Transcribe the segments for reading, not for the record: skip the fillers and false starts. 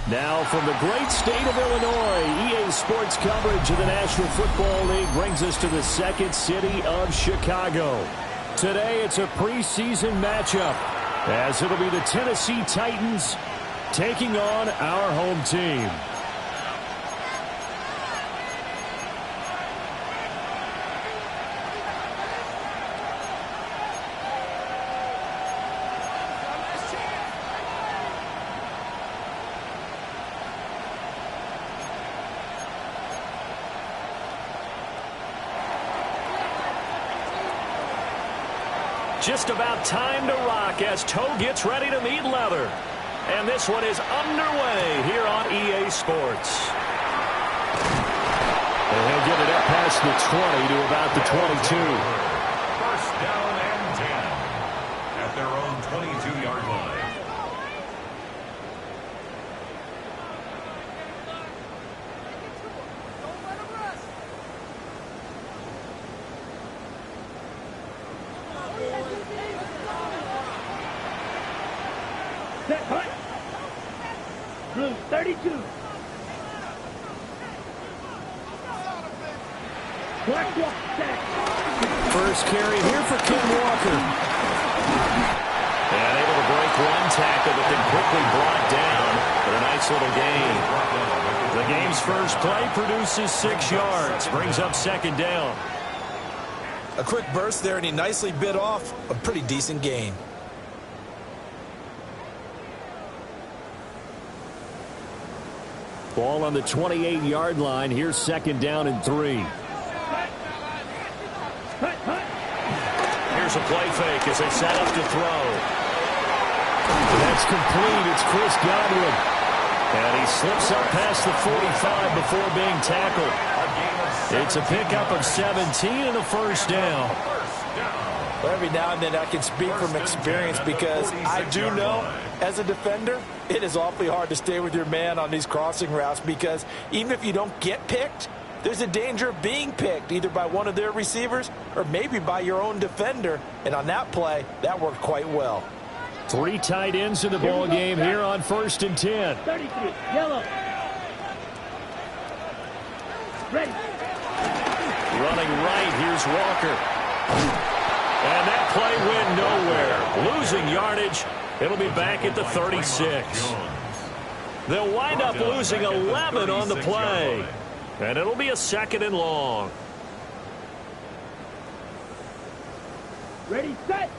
Now from the great state of Illinois, EA Sports coverage of the National Football League brings us to the second city of Chicago. Today it's a preseason matchup, as it'll be the Tennessee Titans taking on our home team. Just about time to rock as toe gets ready to meet leather. And this one is underway here on EA Sports. And he'll get it up past the 20 to about the 22. First down and 10 at their own 22-yard line. Set, hunt. Blue 32. Black walk back. First carry here for Ken Walker. And able to break one tackle, but then quickly brought down. But a nice little gain. The game's first play produces 6 yards. Brings up second down. A quick burst there, and he nicely bit off a pretty decent gain. Ball on the 28-yard line. Here's second down and 3. Here's a play fake as they set up to throw. That's complete. It's Chris Godwin. And he slips up past the 45 before being tackled. It's a pickup of 17 and a first down. Well, every now and then I can speak from experience because I do know as a defender it is awfully hard to stay with your man on these crossing routes because even if you don't get picked, there's a danger of being picked either by one of their receivers or maybe by your own defender. And on that play, that worked quite well. 3 tight ends in the ball game here on 1st and 10. 33, yellow. Ready. Running right, here's Walker. And that play went nowhere. Losing yardage. It'll be back at the 36. They'll wind up losing 11 on the play. And it'll be a 2nd and long. Ready, set.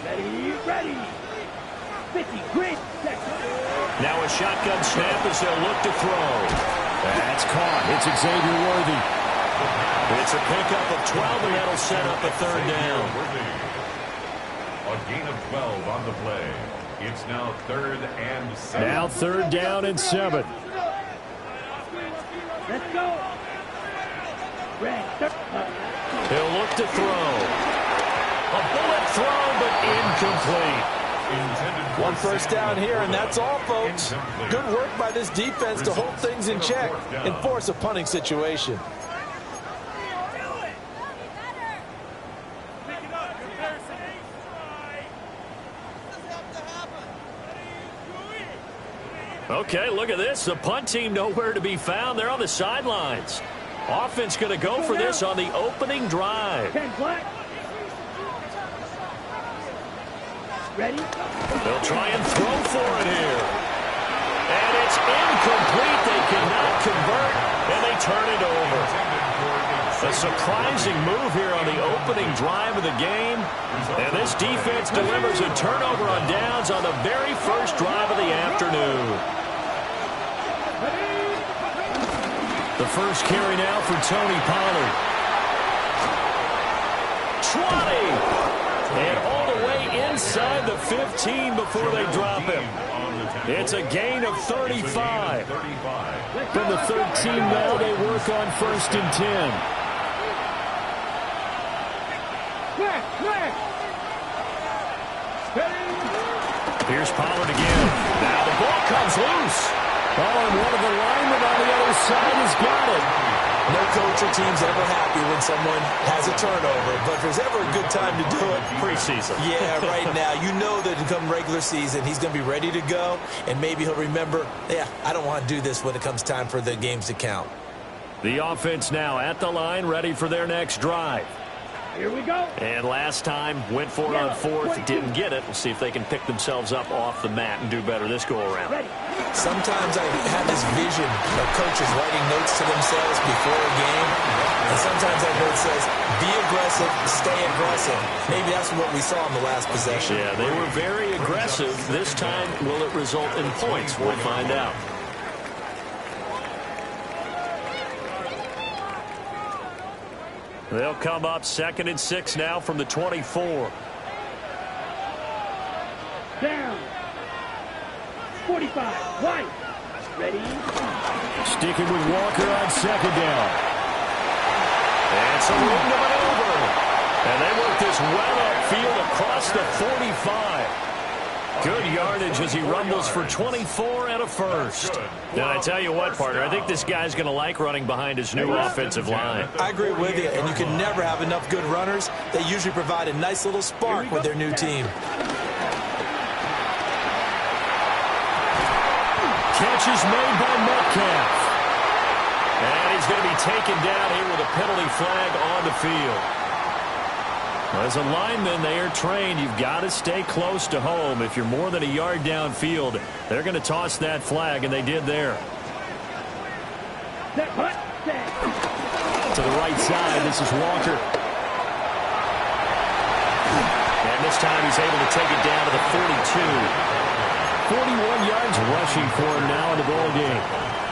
Ready, ready. 50, grid, set. Now a shotgun snap as they'll look to throw. That's caught. It's Xavier Worthy. It's a pickup of 12, and that'll set up a 3rd down. A gain of 12 on the play. It's now 3rd and 7. Now 3rd down and 7. Let's go. Red. He'll look to throw. A bullet throw, but incomplete. One first down here, and that's all, folks. Good work by this defense to hold things in check and force a punting situation. Okay, look at this. The punt team nowhere to be found. They're on the sidelines. Offense going to go for this on the opening drive. 10 black. Ready? They'll try and throw for it here. And it's incomplete. They cannot convert, and they turn it over. A surprising move here on the opening drive of the game. And this defense delivers a turnover on downs on the very first drive of the afternoon. The first carry now for Tony Pollard. 20! And all the way inside the 15 before they drop him. It's a gain of 35. From the 13 now, they work on 1st and 10. Here's Pollard again. Now the ball comes loose. Oh, and one of the linemen on the other side has got it. No coach or team's ever happy when someone has a turnover, but if there's ever a good time to do it, preseason. Yeah, right now. You know that come regular season, he's going to be ready to go, and maybe he'll remember, yeah, I don't want to do this when it comes time for the games to count. The offense now at the line, ready for their next drive. Here we go. And last time, went for it on 4th, didn't get it. We'll see if they can pick themselves up off the mat and do better this go-around. Sometimes I have this vision of coaches writing notes to themselves before a game, and sometimes that note says, be aggressive, stay aggressive. Maybe that's what we saw in the last possession. Yeah, they were very aggressive. This time, will it result in points? We'll find out. They'll come up 2nd and 6 now from the 24. Down. 45. White. Ready. Sticking with Walker on 2nd down. And some room to maneuver. And they work this well upfield across the 45. Good yardage as he rumbles for 24 and a first. Now, I tell you what, partner, I think this guy's going to like running behind his new offensive line. I agree with you, and you can never have enough good runners. They usually provide a nice little spark with their new team. Catch is made by Metcalf. And he's going to be taken down here with a penalty flag on the field. As a lineman, they are trained. You've got to stay close to home. If you're more than a yard downfield, they're going to toss that flag, and they did there. To the right side, this is Walker. And this time he's able to take it down to the 42. 41 yards rushing for him now in the ball game.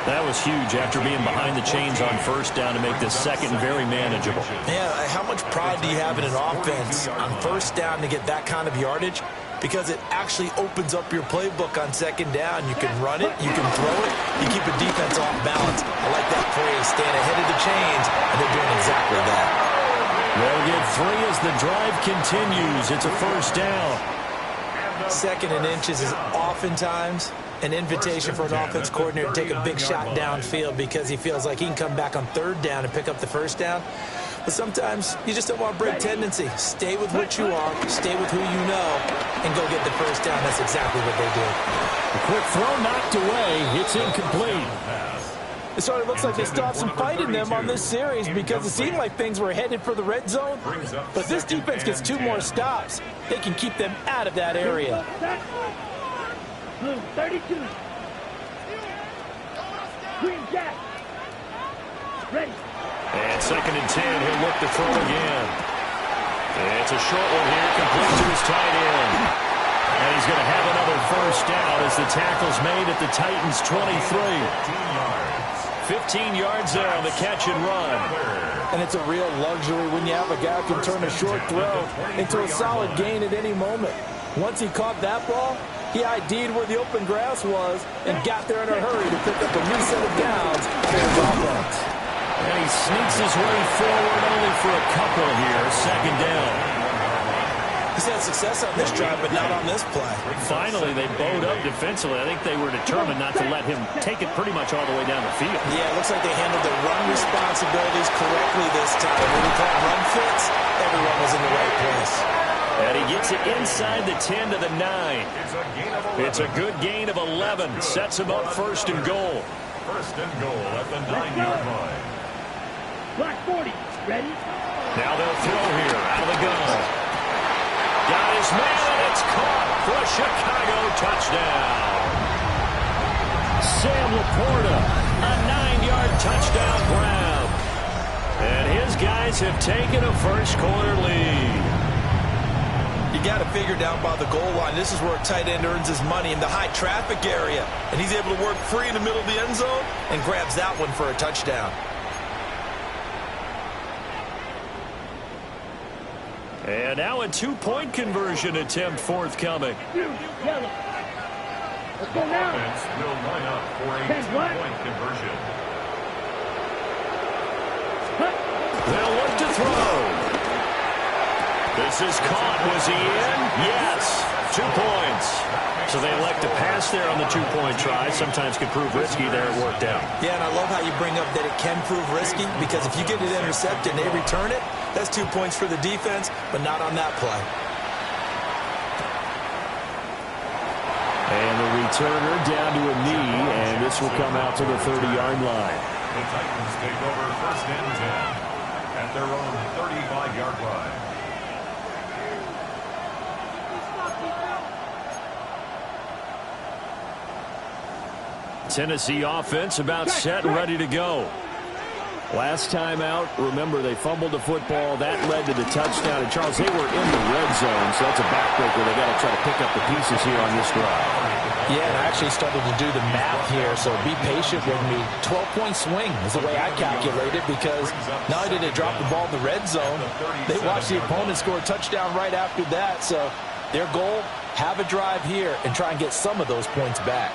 That was huge after being behind the chains on first down to make this second very manageable. Yeah, how much pride do you have in an offense on first down to get that kind of yardage? Because it actually opens up your playbook on second down. You can run it, you can throw it, you keep a defense off balance. I like that phrase, staying ahead of the chains, and they're doing exactly that. They'll get 3 as the drive continues. It's a first down. Second and inches is oftentimes an invitation for an offense coordinator to take a big shot downfield because he feels like he can come back on third down and pick up the first down. But sometimes you just don't want to break tendency. Stay with what you are, stay with who you know, and go get the first down. That's exactly what they did. A quick throw knocked away. It's incomplete. It sort of looks like they still have some fight in them on this series because it seemed like things were headed for the red zone. But this defense gets 2 more stops. They can keep them out of that area. Blue 32. Green Jack. Ready. And second and 10, he'll look to throw again. It's a short one here, complete to his tight end. And he's going to have another first down as the tackle's made at the Titans' 23. 15 yards there on the catch and run. And it's a real luxury when you have a guy who can turn a short throw into a solid gain at any moment. Once he caught that ball, he ID'd where the open grass was and got there in a hurry to pick up a new set of downs for his offense. And he sneaks his way forward only for a couple here. Second down. He's had success on this drive, but not on this play. Finally, they bowed up defensively. I think they were determined not to let him take it pretty much all the way down the field. Yeah, it looks like they handled their run responsibilities correctly this time. When we call run fits, everyone was in the right place. And he gets it inside the 10 to the 9. It's a good gain of 11. Sets him up first and goal. First and goal at the 9-yard line. Black 40. Ready? Now they'll throw here out of the gun. Got his man, and it's caught for a Chicago touchdown. Sam Laporta, a 9-yard touchdown grab. And his guys have taken a first-quarter lead. You got to figure down by the goal line. This is where a tight end earns his money in the high traffic area. And he's able to work free in the middle of the end zone and grabs that one for a touchdown. And now a 2-point conversion attempt forthcoming. Yellow. Let's go now. Offense will line up for a 2-point conversion. They'll look to throw. This is caught. Was he in? Yes. 2 points. So they elect to pass there on the 2-point try. Sometimes could prove risky. There it worked out. Yeah, and I love how you bring up that it can prove risky because if you get it intercepted and they return it, that's 2 points for the defense, but not on that play. And the returner down to a knee, and this will come out to the 30-yard line. The Titans take over first and 10 at their own 35-yard line. Tennessee offense about set and ready to go. Last time out, remember, they fumbled the football. That led to the touchdown. And, Charles, they were in the red zone, so that's a backbreaker. They got to try to pick up the pieces here on this drive. Yeah, and I actually started to do the math here, so be patient with me. 12-point swing is the way I calculate it because not only did they drop the ball in the red zone, they watched the opponent score a touchdown right after that. So their goal, have a drive here and try and get some of those points back.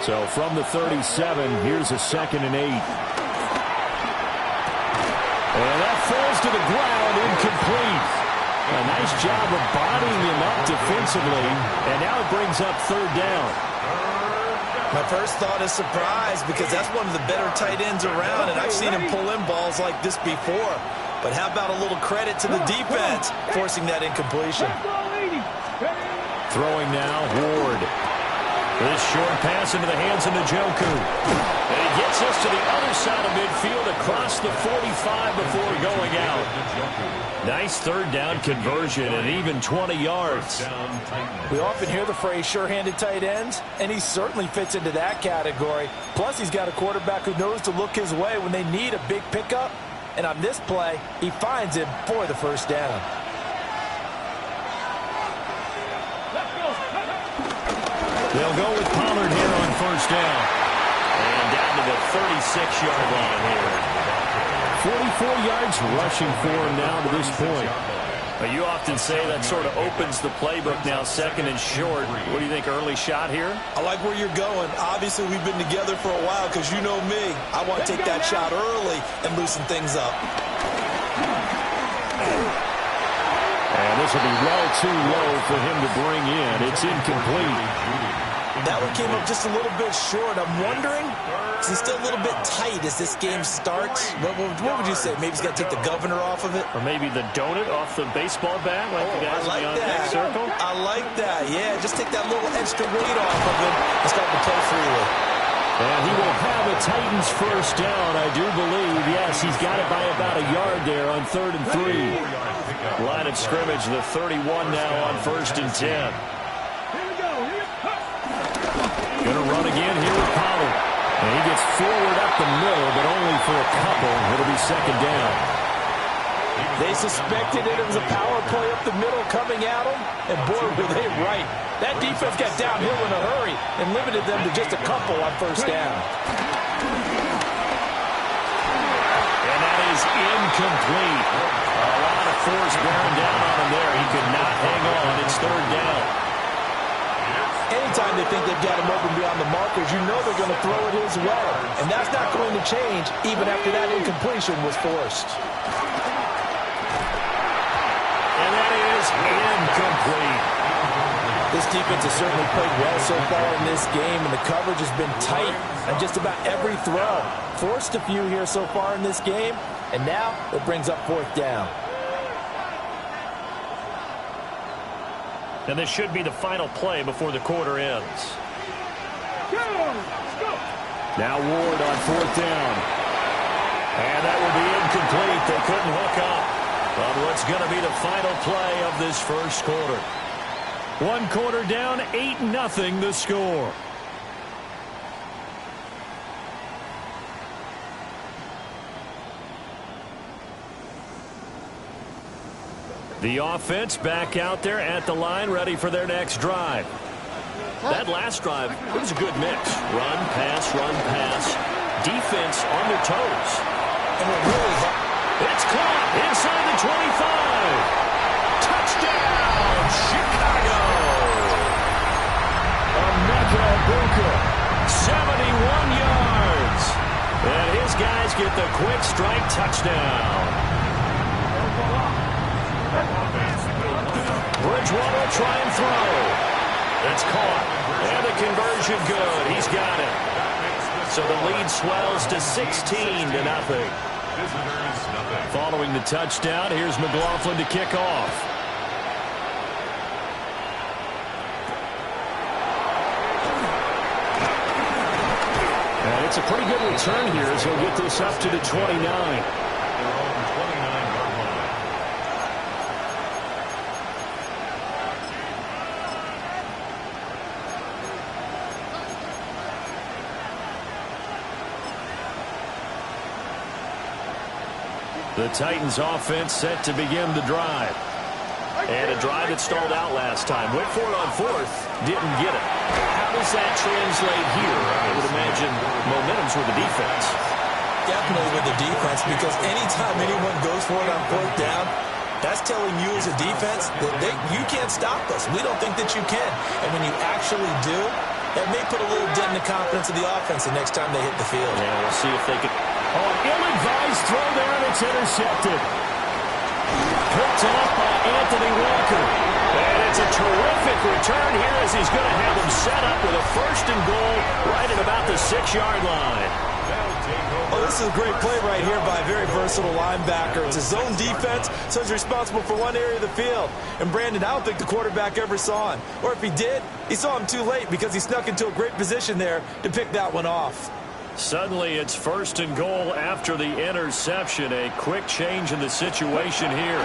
So from the 37, here's a 2nd and 8. And that falls to the ground, incomplete. A nice job of bodying him up defensively, and now it brings up 3rd down. My first thought is surprise because that's one of the better tight ends around, and I've seen him pull in balls like this before. But how about a little credit to the defense forcing that incompletion? Throwing now, Ward. This short pass into the hands of Njoku. And he gets us to the other side of midfield across the 45 before going out. Nice third down conversion and even 20 yards. We often hear the phrase sure-handed tight ends, and he certainly fits into that category. Plus, he's got a quarterback who knows to look his way when they need a big pickup. And on this play, he finds him for the first down. They'll go with Pollard here on first down. And down to the 36-yard line here. 44 yards rushing for him now to this point. But you often say that sort of opens the playbook now, second and short. What do you think, early shot here? I like where you're going. Obviously, we've been together for a while because you know me. I want to take that shot early and loosen things up. And this will be well too low for him to bring in. It's incomplete. That one came up just a little bit short. I'm wondering, is he still a little bit tight as this game starts? What would you say? Maybe he's got to take the governor off of it? Or maybe the donut off the baseball bat like the guys I like beyond that. that circle? I like that. Yeah, just take that little extra weight off of him and start to play freely. And he will have a Titans first down, I do believe. Yes, he's got it by about a yard there on 3rd and 3. Line of scrimmage, the 31 now on 1st and 10. Going to run again here with Pollard. And he gets forward up the middle, but only for a couple. It'll be 2nd down. They suspected it was a power play up the middle coming at them, and boy, were they right. That defense got downhill in a hurry and limited them to just a couple on first down. And that is incomplete. A lot of force bearing down on him there. He could not hang on. It's 3rd down. Anytime they think they've got him open beyond the markers, you know they're going to throw it his way. And that's not going to change even after that incompletion was forced. And that is incomplete. This defense has certainly played well so far in this game, and the coverage has been tight on just about every throw. Forced a few here so far in this game, and now it brings up 4th down. And this should be the final play before the quarter ends. Now Ward on 4th down. And that will be incomplete. They couldn't hook up on what's going to be the final play of this first quarter. 1 quarter down, 8-0 the score. The offense back out there at the line, ready for their next drive. That last drive, it was a good mix. Run, pass, defense on their toes. And it really it's caught inside the 25. Touchdown, Chicago. Emeka Egbuka, 71 yards. And his guys get the quick strike touchdown. Bridgewater will try and throw. It's caught. And the conversion good. He's got it. So the lead swells to 16-0. Following the touchdown, here's McLaughlin to kick off. And it's a pretty good return here as he'll get this up to the 29. The Titans offense set to begin the drive. And a drive that stalled out last time. Went for it on 4th. Didn't get it. How does that translate here? I would imagine momentum's with the defense. Definitely with the defense, because anytime anyone goes for it on 4th down, that's telling you as a defense that you can't stop us. We don't think that you can. And when you actually do, that may put a little dent in the confidence of the offense the next time they hit the field. Yeah, we'll see if they can. Oh, ill-advised throw there, and it's intercepted. Picked off by Anthony Walker. And it's a terrific return here as he's going to have them set up with a 1st and goal right at about the 6-yard line. Oh, Well, this is a great play right here by a very versatile linebacker. It's a zone defense, so he's responsible for one area of the field. And Brandon, I don't think the quarterback ever saw him. Or if he did, he saw him too late because he snuck into a great position there to pick that one off. Suddenly it's 1st and goal after the interception. A quick change in the situation here.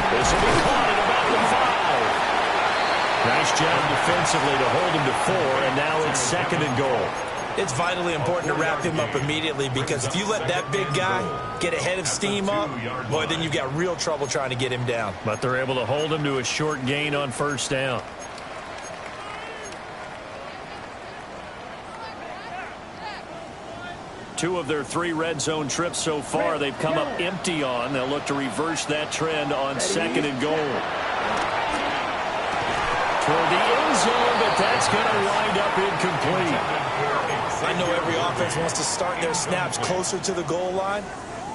This will be caught at about the 5. Nice job defensively to hold him to 4, and now it's 2nd and goal. It's vitally important to wrap him up immediately because if you let that big guy get ahead of steam up, boy, then you've got real trouble trying to get him down. But they're able to hold him to a short gain on 1st down. Two of their 3 red zone trips so far they've come up empty on. They'll look to reverse that trend on 2nd and goal. Toward the end zone, but that's going to wind up incomplete. I know every offense wants to start their snaps closer to the goal line,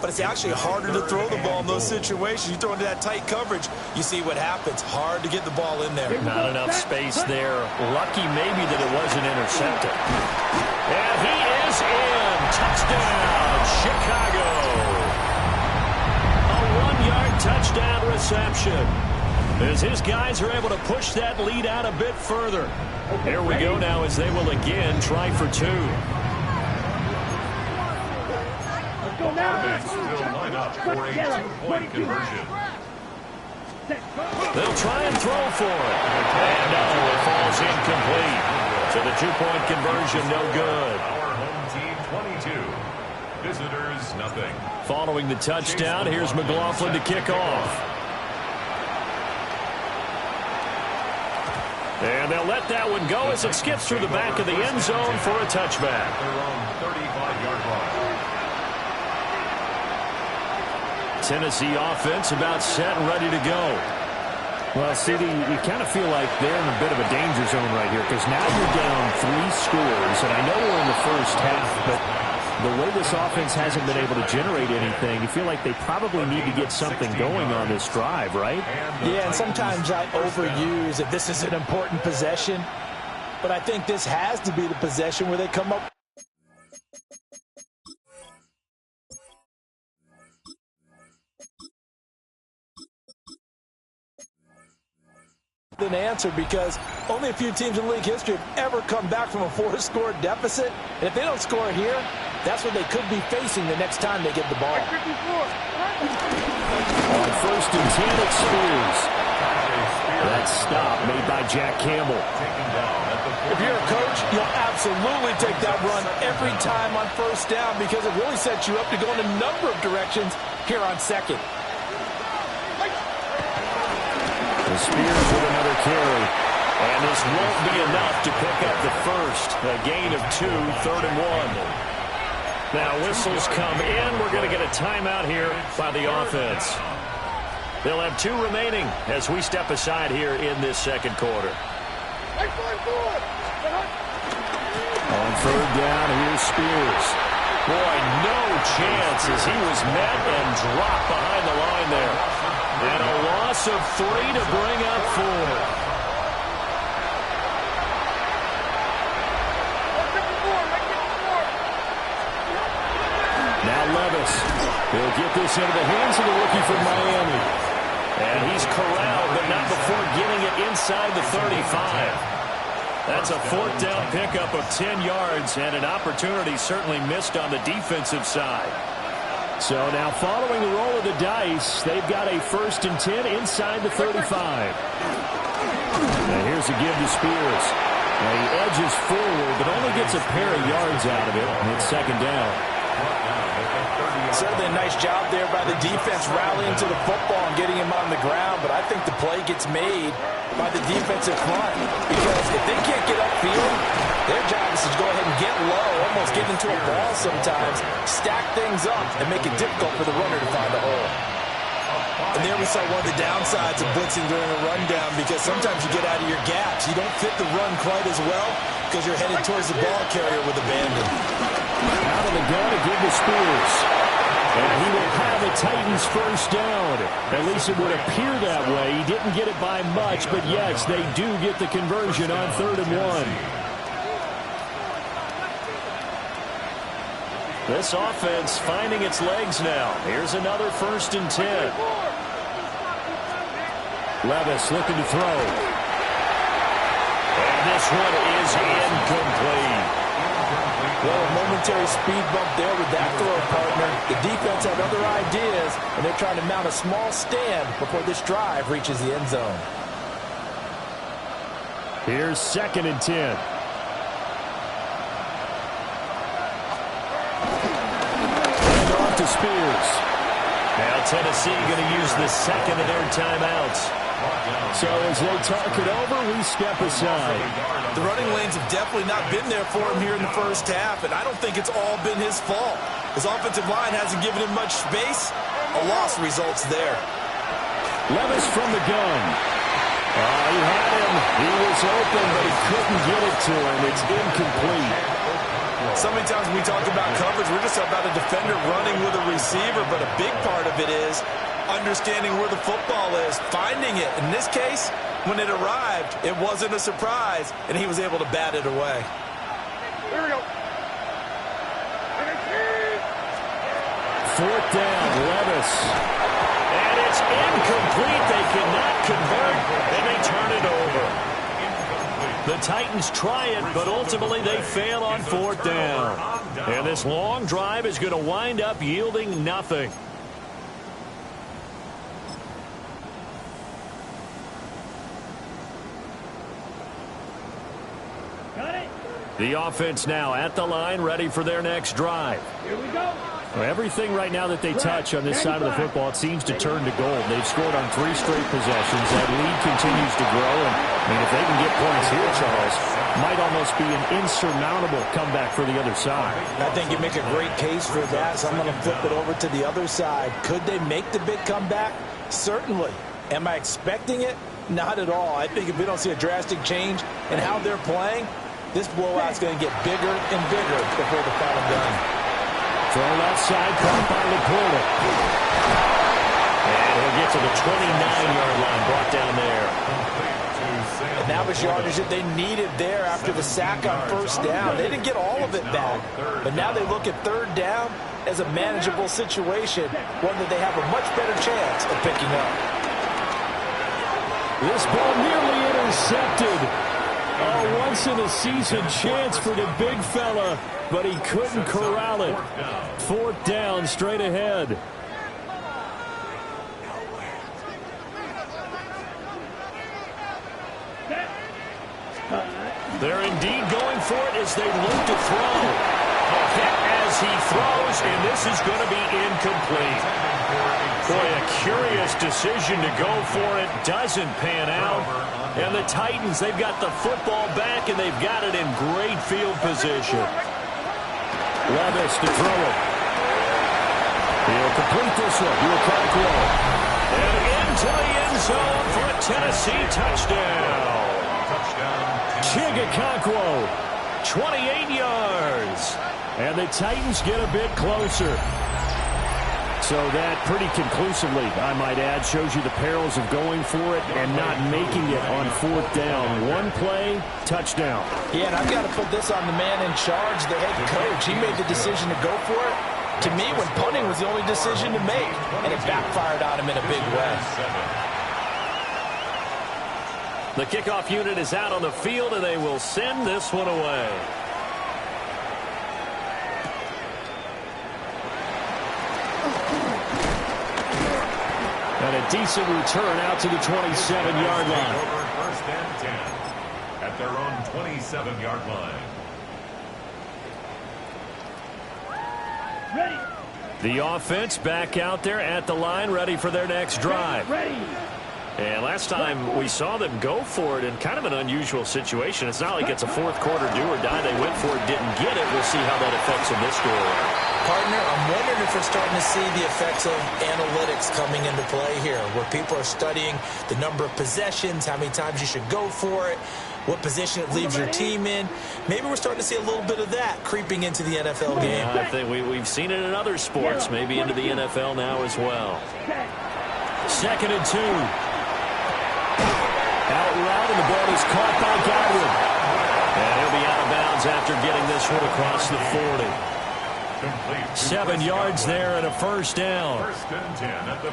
but it's actually harder to throw the ball in those situations. You throw into that tight coverage, you see what happens. Hard to get the ball in there. Not enough space there. Lucky maybe that it wasn't intercepted. And he is in. Touchdown, Chicago. A 1-yard touchdown reception, as his guys are able to push that lead out a bit further. Here we go now as they will again try for 2. Let's go now. Still line up for a 2-point conversion. They'll try and throw for it. And no, it falls incomplete. So the 2-point conversion no good. Our home team 22. Visitors nothing. Following the touchdown, here's McLaughlin to kick off. And they'll let that one go as it skips through the back of the end zone for a touchback. Their own 35-yard line. Tennessee offense about set and ready to go. Well, CD, you kind of feel like they're in a bit of a danger zone right here because now you're down 3 scores, and I know we're in the first half, but the way this offense hasn't been able to generate anything, you feel like they probably need to get something going on this drive, right? Yeah, and sometimes I overuse that this is an important possession, but I think this has to be the possession where they come up an answer, because only a few teams in league history have ever come back from a 4-score deficit, and if they don't score here, that's what they could be facing the next time they get the ball. On 1st and 10, it's Spears. That stop made by Jack Campbell. If you're a coach, you'll absolutely take that run every time on 1st down because it really sets you up to go in a number of directions here on 2nd. Spears with another carry. And this won't be enough to pick up the 1st. A gain of 2, 3rd and 1. Now whistles come in. We're going to get a timeout here by the offense. They'll have 2 remaining as we step aside here in this 2nd quarter. On 3rd down, here's Spears. Boy, no chance as he was met and dropped behind the line there. And a loss of 3 to bring up 4. Now Levis. He'll get this into the hands of the rookie from Miami. And he's corralled, but not before getting it inside the 35. That's a 4th down pickup of 10 yards, and an opportunity certainly missed on the defensive side. So now following the roll of the dice, they've got a 1st and 10 inside the 35. Now here's a give to Spears. Now he edges forward, but only gets a pair of yards out of it, and it's 2nd down. Certainly a nice job there by the defense rallying to the football and getting him on the ground, but I think the play gets made by the defensive front because if they can't get upfield, their job is to go ahead and get low, almost get into a ball sometimes, stack things up, and make it difficult for the runner to find a hole. And there we saw one of the downsides of blitzing during a rundown because sometimes you get out of your gaps. You don't fit the run quite as well because you're headed towards the ball carrier with abandon. Out of the gun to give to Spears. And he will have the Titans 1st down. At least it would appear that way. He didn't get it by much, but yes, they do get the conversion on 3rd and 1. This offense finding its legs now. Here's another 1st and 10. Levis looking to throw. And this one is incomplete. Well, a momentary speed bump there with that throw, partner. The defense had other ideas, and they're trying to mount a small stand before this drive reaches the end zone. Here's 2nd and 10. And off to Spears. Now Tennessee going to use the 2nd of their timeouts. So as they talk it over, we step aside. The running lanes have definitely not been there for him here in the first half, and I don't think it's all been his fault. His offensive line hasn't given him much space. A loss results there. Levis from the gun. He had him. He was open, but he couldn't get it to him. It's incomplete. So many times when we talk about coverage, we're just about a defender running with a receiver, but a big part of it is understanding where the football is, finding it. In this case, when it arrived, it wasn't a surprise, and he was able to bat it away. Here we go. 4th down, Levis. And it's incomplete. They cannot convert, and they turn it over. The Titans try it, but ultimately they fail on 4th down. And this long drive is going to wind up yielding nothing. Got it. The offense now at the line, ready for their next drive. Here we go. Well, everything right now that they touch on this side of the football, it seems to turn to gold. They've scored on 3 straight possessions. That lead continues to grow. And, I mean, if they can get points here, Charles, might almost be an insurmountable comeback for the other side. I think you make a great case for that, so I'm going to flip it over to the other side. Could they make the big comeback? Certainly. Am I expecting it? Not at all. I think if we don't see a drastic change in how they're playing, this blowout's going to get bigger and bigger before the final gun. Throw left side, caught by Laporta. And he'll get to the 29-yard line, brought down there. And that was yardage that they needed there after the sack on 1st down. They didn't get all of it back, but now they look at 3rd down as a manageable situation, one that they have a much better chance of picking up. This ball nearly intercepted. Once-in-a-season chance for the big fella, but he couldn't corral it. 4th down, straight ahead. They're indeed going for it as they look to throw. A hit as he throws, and this is going to be incomplete. Boy, a curious decision to go for it. Doesn't pan out. And the Titans, they've got the football back, and they've got it in great field position. Levis to throw it. He'll complete this one. He'll Conquo. And into the end zone for a Tennessee touchdown. Conquo, 28 yards. And the Titans get a bit closer. So that pretty conclusively, I might add, shows you the perils of going for it and not making it on 4th down. One play, touchdown. Yeah, and I've got to put this on the man in charge, the head coach. He made the decision to go for it. To me, when punting was the only decision to make, and it backfired on him in a big way. The kickoff unit is out on the field, and they will send this one away. And a decent return out to the 27-yard line. Over 1st and 10 at their own 27-yard line. Ready. The offense back out there at the line, ready for their next drive. Ready. And last time we saw them go for it in kind of an unusual situation. It's not like it's a 4th quarter do or die. They went for it, didn't get it. We'll see how that affects them this score. Partner, I'm wondering if we're starting to see the effects of analytics coming into play here, where people are studying the number of possessions, how many times you should go for it, what position it leaves your team in. Maybe we're starting to see a little bit of that creeping into the NFL game. I think we've seen it in other sports, maybe into the NFL now as well. 2nd and 2. Out route, and the ball is caught by Godwin. And he'll be out of bounds after getting this one across the 40. 7 yards there and a first down.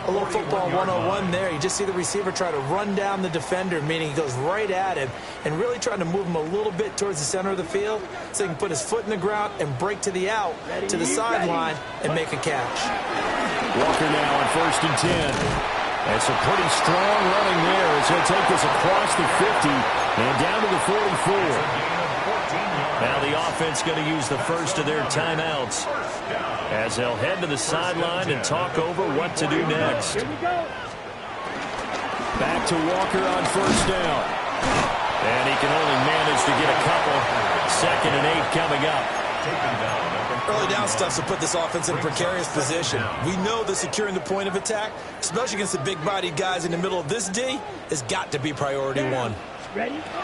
A little football 101 there. You just see the receiver try to run down the defender, meaning he goes right at him and really trying to move him a little bit towards the center of the field so he can put his foot in the ground and break to the out, to the sideline, and make a catch. Walker now on 1st and 10. That's a pretty strong running there as he'll take this across the 50 and down to the 44. Now the offense going to use the first of their timeouts as they'll head to the sideline and talk over what to do next. Back to Walker on 1st down. And he can only manage to get a couple. 2nd and 8 coming up. Early down stuff to put this offense in a precarious position. We know that securing the point of attack, especially against the big-bodied guys in the middle of this D, has got to be priority one.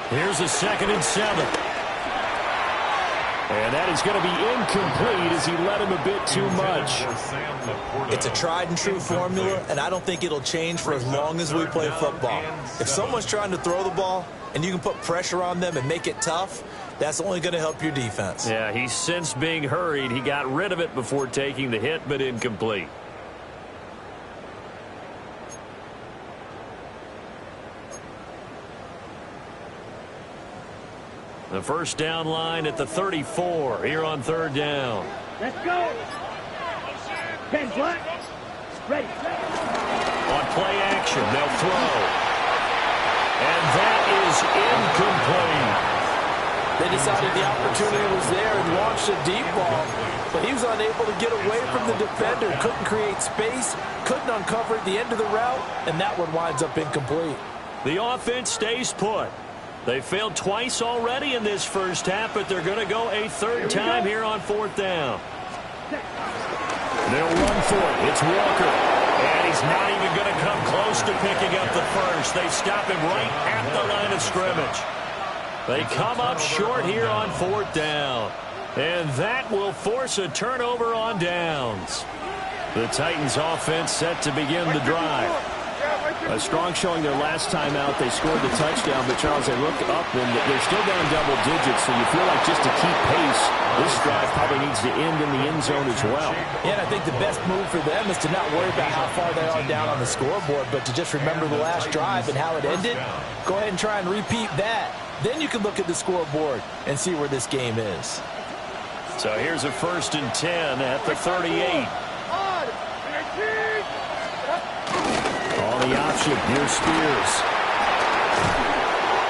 Here's a 2nd and 7. And that is going to be incomplete as he led him a bit too much. It's a tried-and-true formula, and I don't think it'll change for as long as we play football. If someone's trying to throw the ball and you can put pressure on them and make it tough, that's only going to help your defense. Yeah, he sensed being hurried. He got rid of it before taking the hit, but incomplete. The first down line at the 34 here on 3rd down. Let's go. 10 black. Ready. On play action, they'll throw. And that is incomplete. They decided the opportunity was there and launched a deep ball, but he was unable to get away from the defender, couldn't create space, couldn't uncover at the end of the route, and that one winds up incomplete. The offense stays put. They failed twice already in this first half, but they're going to go a 3rd time here on 4th down. They'll run for it. It's Walker. And he's not even going to come close to picking up the first. They stop him right at the line of scrimmage. They come up short here on 4th down. And that will force a turnover on downs. The Titans offense set to begin the drive. A strong showing their last time out. They scored the touchdown, but Charles, they look up and they're still down double digits, so you feel like just to keep pace, this drive probably needs to end in the end zone as well. Yeah, and I think the best move for them is to not worry about how far they are down on the scoreboard, but to just remember the last drive and how it ended. Go ahead and try and repeat that. Then you can look at the scoreboard and see where this game is. So here's a 1st and 10 at the 38. On the option, here's Spears.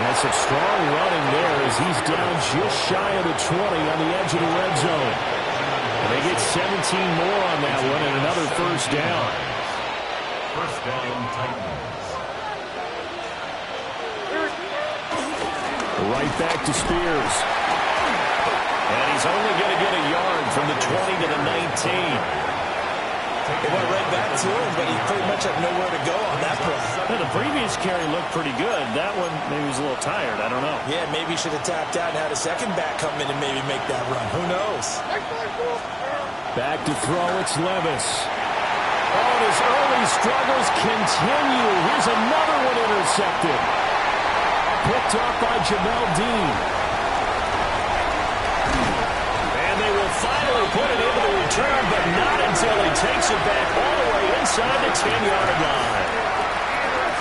That's some strong running there as he's down just shy of the 20 on the edge of the red zone. And they get 17 more on that one and another 1st down. 1st down, Titans. Right back to Spears. And he's only going to get a yard from the 20 to the 19. They went right back to him, but he pretty much had nowhere to go on that play. Well, the previous carry looked pretty good. That one, maybe he was a little tired. I don't know. Yeah, maybe he should have tapped out and had a second back come in and maybe make that run. Who knows? Back to throw, it's Levis. Oh, and his early struggles continue. Here's another one intercepted. Picked up by Jamel Dean. And they will finally put it into the return, but not until he takes it back all the way inside the 10-yard line.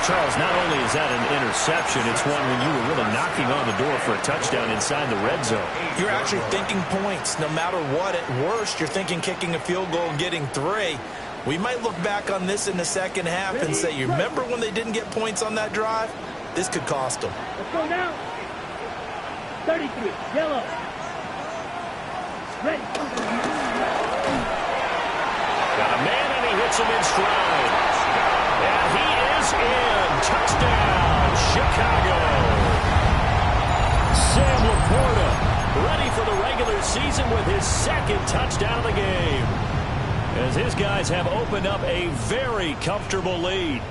Charles, not only is that an interception, it's one when you were really knocking on the door for a touchdown inside the red zone. You're actually thinking points. No matter what, at worst, you're thinking kicking a field goal and getting 3. We might look back on this in the second half and say, you remember when they didn't get points on that drive? This could cost them. Let's go now. 33, yellow. Ready. Got a man and he hits him in stride. And he is in. Touchdown, Chicago. Sam Laporta ready for the regular season with his 2nd touchdown of the game. As his guys have opened up a very comfortable lead.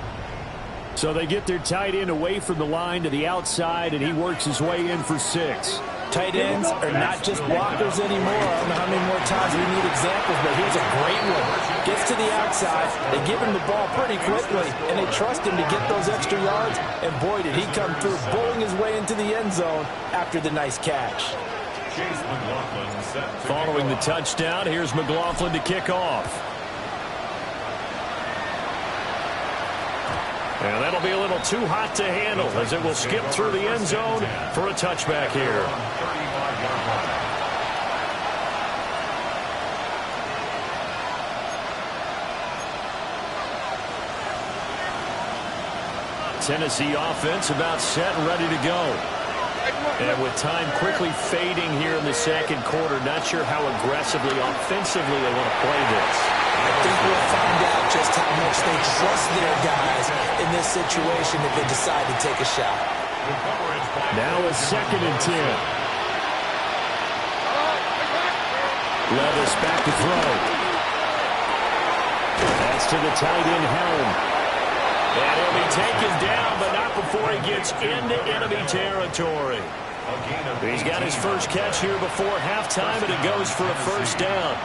So they get their tight end away from the line to the outside, and he works his way in for 6. Tight ends are not just blockers anymore. I don't know how many more times we need examples, but here's a great one. Gets to the outside, they give him the ball pretty quickly, and they trust him to get those extra yards, and boy, did he come through, bowling his way into the end zone after the nice catch. Chase McLaughlin set to Following the touchdown, here's McLaughlin to kick off. And that'll be a little too hot to handle as it will skip through the end zone for a touchback here. Tennessee offense about set and ready to go. And with time quickly fading here in the second quarter, not sure how aggressively, offensively they want to play this. I think we'll find out just how much they trust their guys in this situation if they decide to take a shot. Now a 2nd and 10. Levis back to throw. That's to the tight end, Helm. And he'll be taken down, but not before he gets into enemy territory. He's got his first catch here before halftime, and it goes for a first down.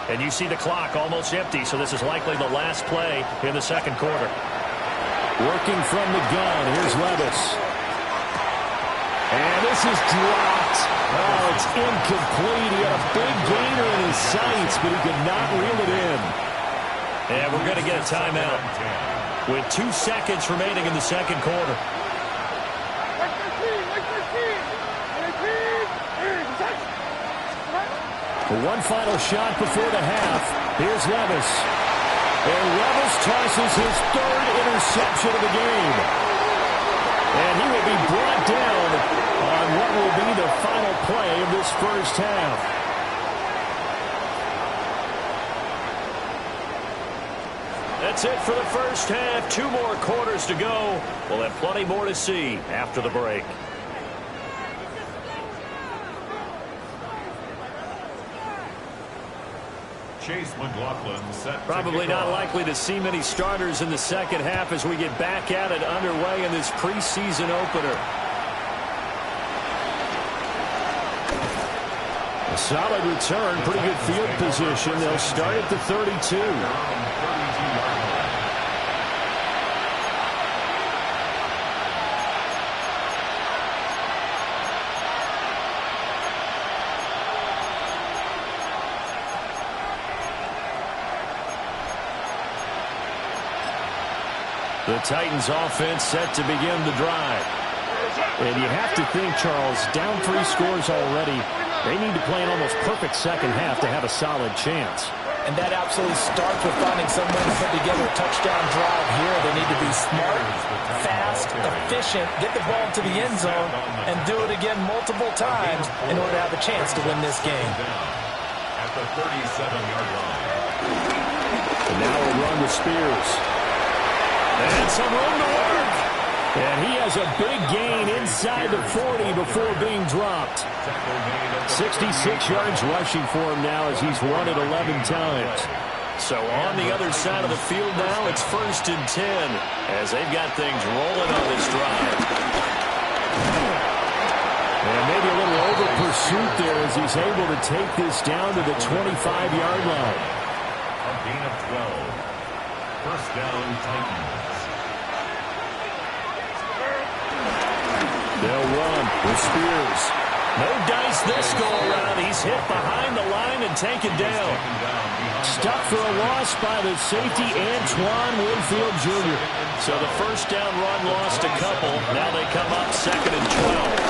And you see the clock almost empty, so this is likely the last play in the second quarter. Working from the gun, here's Levis. And this is dropped. Oh, it's incomplete. He had a big gainer in his sights, but he could not reel it in. And we're going to get a timeout with 2 seconds remaining in the second quarter. One final shot before the half. Here's Levis. And Levis tosses his 3rd interception of the game. And he will be brought down on what will be the final play of this first half. That's it for the first half. 2 more quarters to go. We'll have plenty more to see after the break. Chase McLaughlin set. Probably not likely to see many starters in the second half as we get back at it underway in this preseason opener. A solid return, pretty good field position. They'll start at the 32. The Titans offense set to begin the drive. And you have to think, Charles, down 3 scores already. They need to play an almost perfect second half to have a solid chance. And that absolutely starts with finding some way to put together a touchdown drive here. They need to be smart, fast, efficient, get the ball to the end zone, and do it again multiple times in order to have a chance to win this game. At the 37-yard line. And now a run with Spears. And some room to work. And he has a big gain inside the 40 before being dropped. 66 yards rushing for him now as he's run it 11 times. So on the other side of the field now, it's 1st and 10 as they've got things rolling on this drive. And maybe a little over pursuit there as he's able to take this down to the 25-yard line. A gain of 12. First down, Titans. They'll run with Spears. No dice this go-around. He's hit behind the line and taken down. Stuck for a loss by the safety, Antoine Winfield Jr. So the first down run lost a couple. Now they come up 2nd and 12.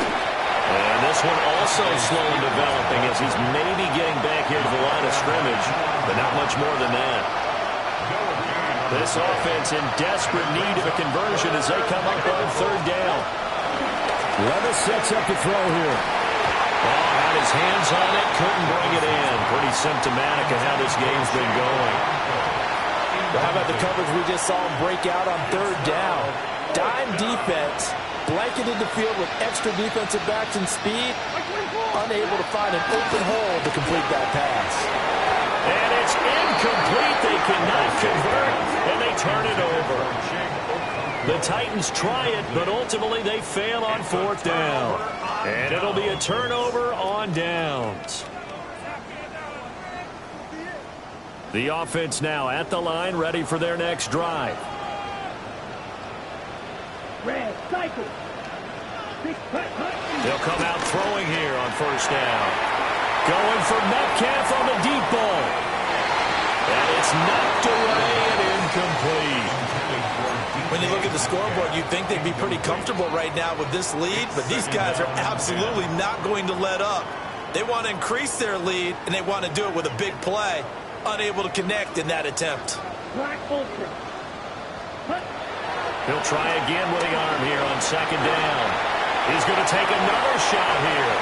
And this one also slow in developing as he's maybe getting back here to the line of scrimmage, but not much more than that. This offense in desperate need of a conversion as they come up on 3rd down. Levis sets up the throw here. Oh, had his hands on it, couldn't bring it in. Pretty symptomatic of how this game's been going. Well, how about the coverage we just saw him break out on 3rd down? Dime defense, blanketed the field with extra defensive backs and speed, unable to find an open hole to complete that pass. And it's incomplete. They cannot convert, and they turn it over. The Titans try it, but ultimately they fail on 4th down. And it'll be a turnover on downs. The offense now at the line, ready for their next drive. Red, cycle. They'll come out throwing here on first down. Going for Metcalf on the deep ball. And it's knocked away and incomplete. When you look at the scoreboard, you'd think they'd be pretty comfortable right now with this lead, but these guys are absolutely not going to let up. They want to increase their lead, and they want to do it with a big play. Unable to connect in that attempt. He'll try again with the arm here on second down. He's going to take another shot here.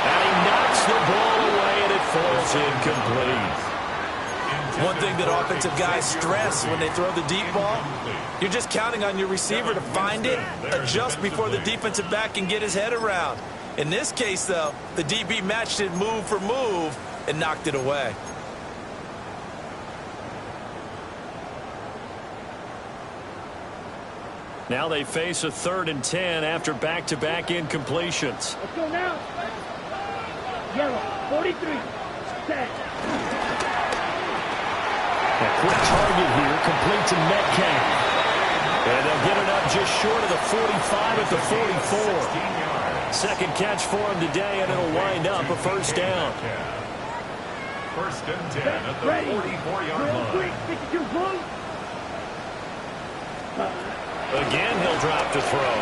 And he knocks the ball away, and it falls incomplete. One thing that offensive guys stress when they throw the deep ball, you're just counting on your receiver to find it, adjust before the defensive back can get his head around. In this case, though, the DB matched it move for move and knocked it away. Now they face a 3rd and 10 after back-to-back incompletions. Let's go now. Yellow, 43. Set. A quick target here, complete to Metcalf. And they'll get it up just short of the 45 at the 44. Second catch for him today, and it'll wind up a first down. First and 10 at the 44-yard line. Again, he'll drop to throw.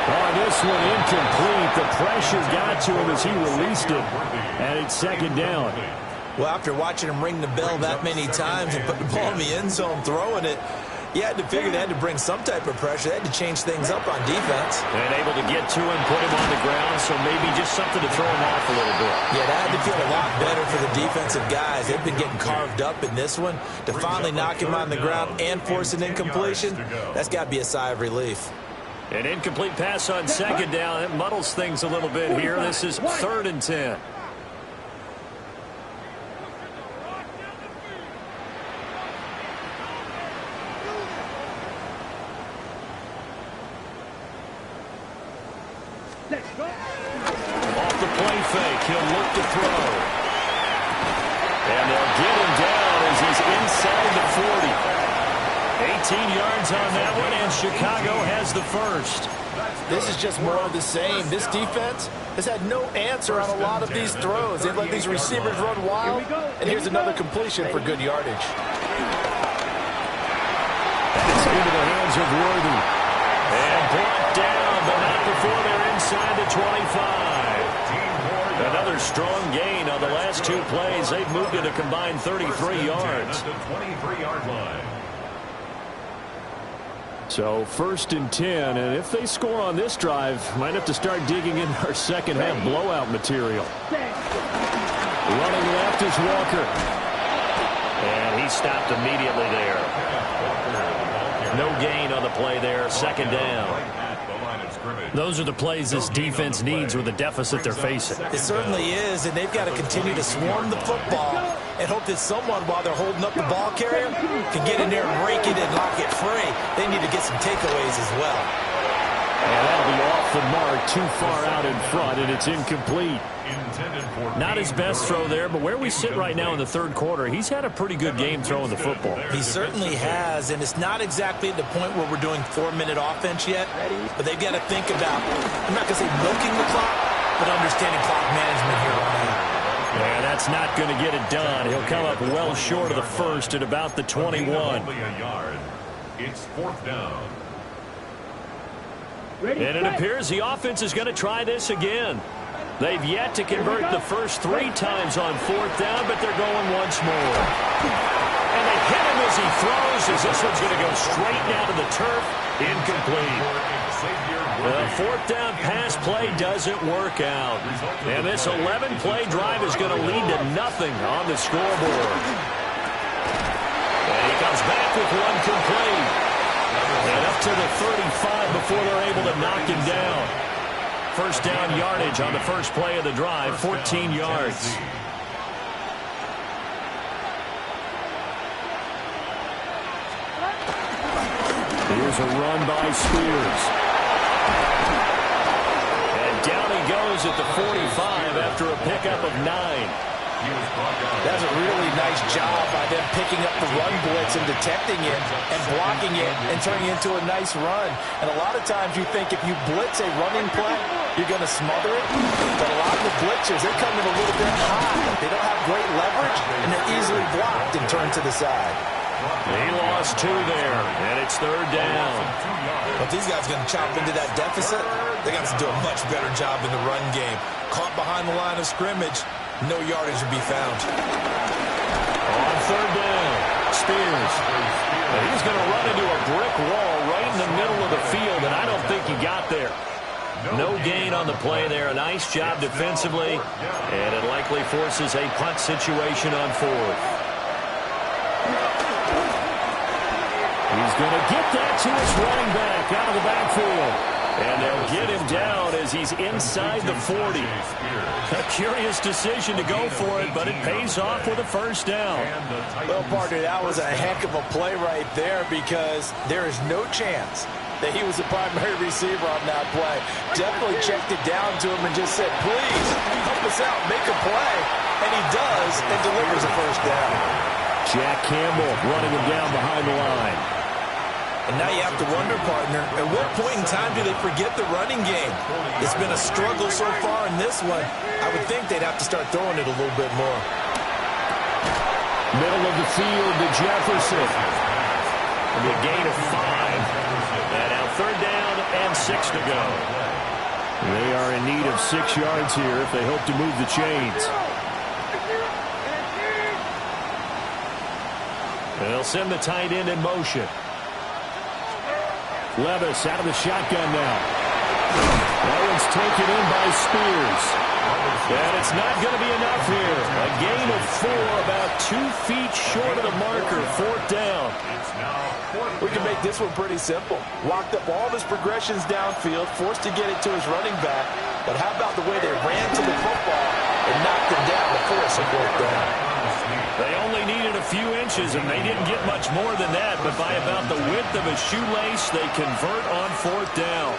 Oh, this one incomplete. The pressure got to him as he released it. And it's second down. Well, after watching him ring the bell that many times and put the ball in the end zone throwing it, you had to figure they had to bring some type of pressure. They had to change things up on defense. And able to get to him, put him on the ground, so maybe just something to throw him off a little bit. Yeah, that had to feel a lot better for the defensive guys. They've been getting carved up in this one. To finally knock him on the ground and force an incompletion, that's got to be a sigh of relief. An incomplete pass on second down. It muddles things a little bit here. This is 3rd and 10. Off the play fake, he'll look to throw. And they'll get him down as he's inside the 40. 18 yards on that one, and Chicago has the first. This is just more of the same. This defense has had no answer on a lot of these throws. They've let these receivers run wild, and here's another completion for good yardage. It's into the hands of Worthy. And brought down, but not before they're inside the 25. Another strong gain on the last two plays. They've moved it a combined 33 yards. At the 23-yard line. So 1st and 10, and if they score on this drive, might have to start digging in our second half blowout material. Running left is Walker. And he stopped immediately there. No gain on the play there, second down. Those are the plays this defense needs with the deficit they're facing. It certainly is, and they've got to continue to swarm the football and hope that someone, while they're holding up the ball carrier, can get in there and rake it and lock it free. They need to get some takeaways as well. And that'll be off the mark, too far out in front, and it's incomplete. Not his best throw there, but where we sit right now in the third quarter, he's had a pretty good game throwing the football. He certainly has, and it's not exactly at the point where we're doing 4-minute offense yet, but they've got to think about, I'm not going to say milking the clock, but understanding clock management here on out. Yeah, that's not going to get it done. He'll come up well short of the first at about the 21. It's 4th down. And it appears the offense is going to try this again. They've yet to convert the first 3 times on 4th down, but they're going once more. And they hit him as he throws, as this one's going to go straight down to the turf. Incomplete. The 4th down pass play doesn't work out. And this 11-play drive is going to lead to nothing on the scoreboard. And he comes back with one complete. And up to the 35 before they're able to knock him down. First down yardage on the first play of the drive, 14 yards. Here's a run by Spears. And down he goes at the 45 after a pickup of 9. That's a really nice job by them picking up the run blitz and detecting it and blocking it and turning it into a nice run. And a lot of times you think if you blitz a running play, you're going to smother it. But a lot of the blitzers, they're coming a little bit high. They don't have great leverage, and they're easily blocked and turned to the side. He lost 2 there, and it's 3rd down. But these guys are going to chop into that deficit. They got to do a much better job in the run game. Caught behind the line of scrimmage, no yardage to be found. On 3rd down, Spears. He's going to run into a brick wall right in the middle of the field, and I don't think he got there. No gain on the play there. A nice job defensively, and it likely forces a punt situation on 4th. He's going to get that to his running back out of the backfield. And they'll get him down as he's inside the 40. A curious decision to go for it, but it pays off with a 1st down. Well, partner, that was a heck of a play right there because there is no chance that he was the primary receiver on that play. Definitely checked it down to him and just said, please, help us out, make a play. And he does and delivers a 1st down. Jack Campbell running him down behind the line. And now you have to wonder, partner, at what point in time do they forget the running game? It's been a struggle so far in this one. I would think they'd have to start throwing it a little bit more. Middle of the field to Jefferson. And a gain of 5. And now 3rd down and 6 to go. They are in need of 6 yards here if they hope to move the chains. They'll send the tight end in motion. Levis out of the shotgun now. That one's taken in by Spears. And it's not going to be enough here. A gain of 4, about 2 feet short of the marker. 4th down. We can make this one pretty simple. Locked up all of his progressions downfield, forced to get it to his running back. But how about the way they ran to the football and knocked him down to force a 4th down? They only needed a few inches, and they didn't get much more than that. But by about the width of a shoelace, they convert on 4th down.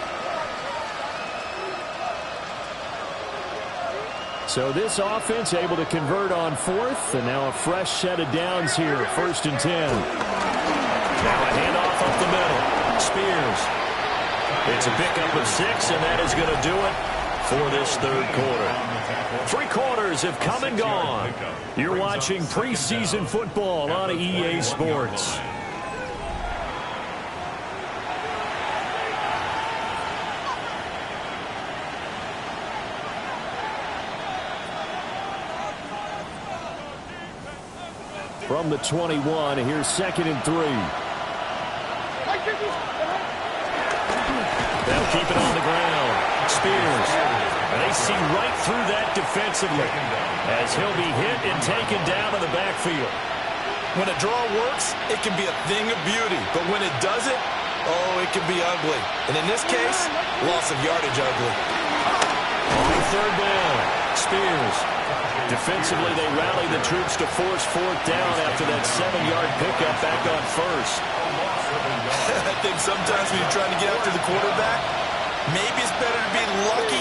So this offense able to convert on 4th, and now a fresh set of downs here, 1st and 10. Now a handoff up the middle. Spears. It's a pickup of 6, and that is going to do it for this 3rd quarter. 3 quarters have come and gone. You're watching preseason football on EA Sports. From the 21, here's 2nd and 3. They'll keep it on the ground. Spears. They see right through that defensively as he'll be hit and taken down in the backfield. When a draw works, it can be a thing of beauty. But when it doesn't, oh, it can be ugly. And in this case, loss of yardage ugly. On 3rd down, Spears. Defensively, they rally the troops to force 4th down after that 7-yard pickup back on 1st. I think sometimes when you're trying to get after the quarterback, maybe it's better to be lucky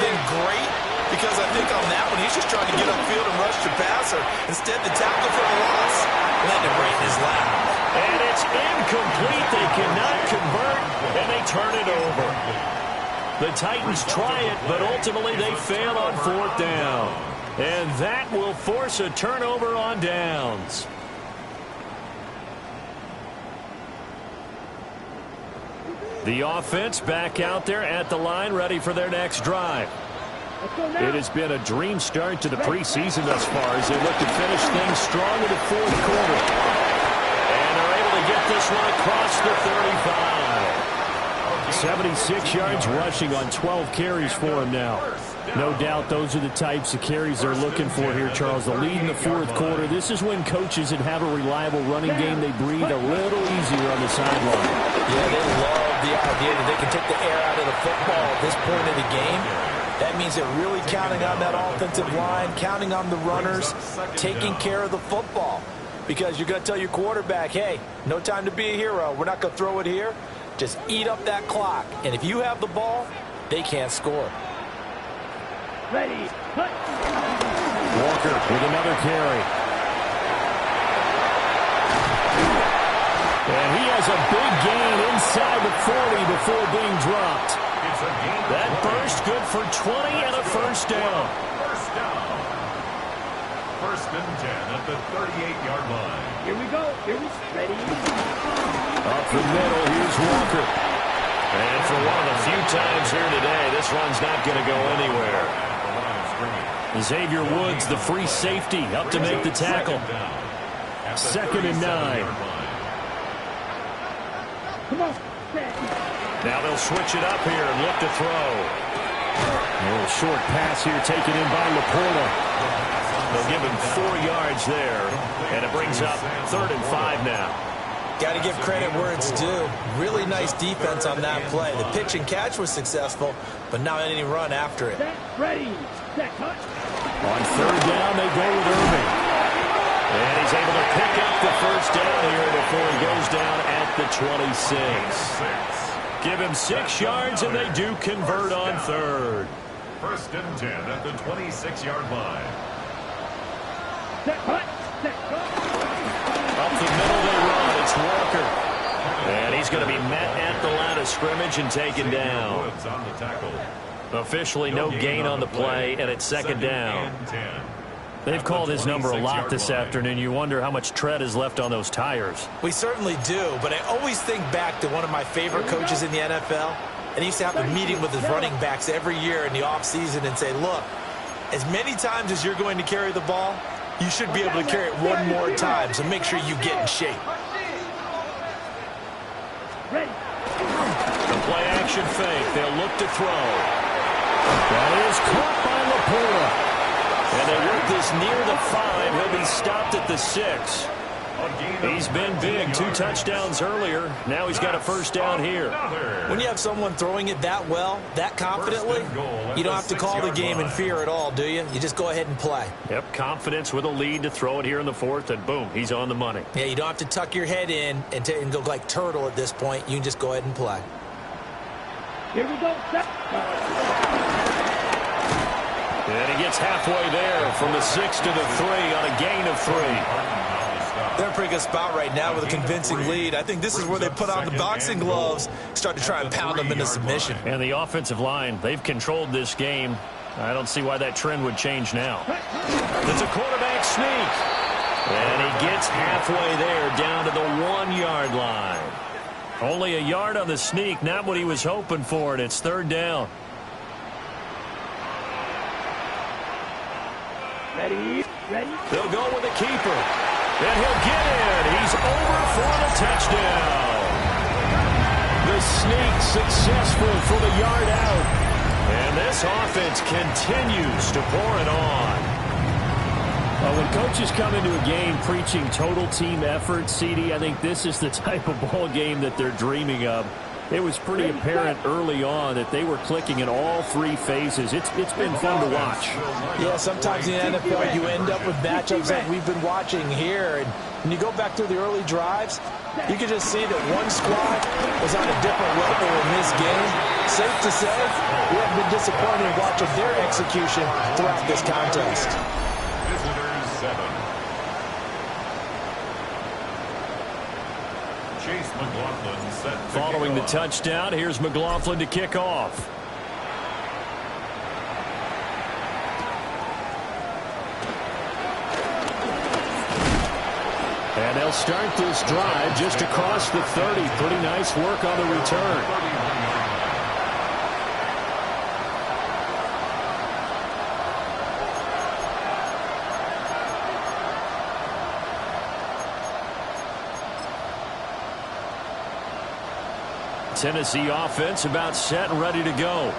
than great, because I think on that one, he's just trying to get upfield and rush the passer. Instead, the tackle for a loss, landed right in his lap. And it's incomplete. They cannot convert, and they turn it over. The Titans try it, but ultimately they fail on 4th down. And that will force a turnover on downs. The offense back out there at the line, ready for their next drive. It has been a dream start to the preseason thus far as they look to finish things strong in the 4th quarter. And they're able to get this one across the 35. 76 yards rushing on 12 carries for him now. No doubt those are the types of carries they're looking for here, Charles. The lead in the 4th quarter. This is when coaches that have a reliable running game, they breathe a little easier on the sideline. Yeah, they love the idea that they can take the air out of the football at this point in the game. That means they're really counting on that offensive line, counting on the runners, taking care of the football. Because you're going to tell your quarterback, hey, no time to be a hero. We're not going to throw it here. Just eat up that clock. And if you have the ball, they can't score. Ready, cut. Walker with another carry. And he has a big gain inside the 40 before being dropped. That burst good for 20 and a first down. First down. First and 10 at the 38-yard line. Here we go. Here we ready. Up the middle, here's Walker. And for one of the few times here today, this run's not going to go anywhere. Xavier Woods, the free safety, up to make the tackle. Second and 9. Come on. Now they'll switch it up here and look to throw. A little short pass here taken in by Laporta. They'll give him 4 yards there, and it brings up 3rd and 5 now. Got to give credit where it's due. Really nice defense on that play. The pitch and catch was successful, but now any run after it. Set, ready. Set, cut. On 3rd down, they go with Irving. And he's able to pick up the first down here before he goes down at the 26. Give him 6 yards, and they do convert on 3rd. First and 10 at the 26-yard line. Set, cut. Set, cut. Up the middle they run. It's Walker. And he's going to be met at the line of scrimmage and taken down. Woods on the tackle. Officially no gain on the play, and it's second down. And 10. They've called his number a lot this afternoon. You wonder how much tread is left on those tires. We certainly do, but I always think back to one of my favorite coaches in the NFL, and he used to have a meeting with his running backs every year in the offseason and say, look, as many times as you're going to carry the ball, you should be able to carry it one more time, so make sure you get in shape. Ready. The play action fake. They'll look to throw. That is caught by Laporta. And they work this near the 5. He'll be stopped at the 6. He's been big. 2 touchdowns earlier. Now he's got a first down here. When you have someone throwing it that well, that confidently, you don't have to call the game in fear at all, do you? You just go ahead and play. Yep, confidence with a lead to throw it here in the 4th, and boom, he's on the money. Yeah, you don't have to tuck your head in and go like turtle at this point. You can just go ahead and play. Here we go. Set. And he gets halfway there from the 6 to the 3 on a gain of 3. They're in a pretty good spot right now with a convincing lead. I think this is where they put on the boxing gloves, start to try and pound them into submission. And the offensive line, they've controlled this game. I don't see why that trend would change now. It's a quarterback sneak. And he gets halfway there down to the 1-yard line. Only a yard on the sneak, not what he was hoping for, and it's 3rd down. Ready. Ready. They'll go with the keeper. And he'll get in. He's over for the touchdown. The sneak successful for the yard out. And this offense continues to pour it on. Well, when coaches come into a game preaching total team effort, CD, I think this is the type of ball game that they're dreaming of. It was pretty apparent early on that they were clicking in all 3 phases. It's been fun to watch. Yeah, sometimes in the NFL you end up with matchups like we've been watching here. And when you go back through the early drives, you can just see that one squad was on a different level in this game. Safe to say, we have been disappointed in watching their execution throughout this contest. Visitors 7. Chase McLaughlin set to Following the kick off. touchdown, here's McLaughlin to kick off. And they'll start this drive just across the 30. Pretty nice work on the return. Tennessee offense about set and ready to go.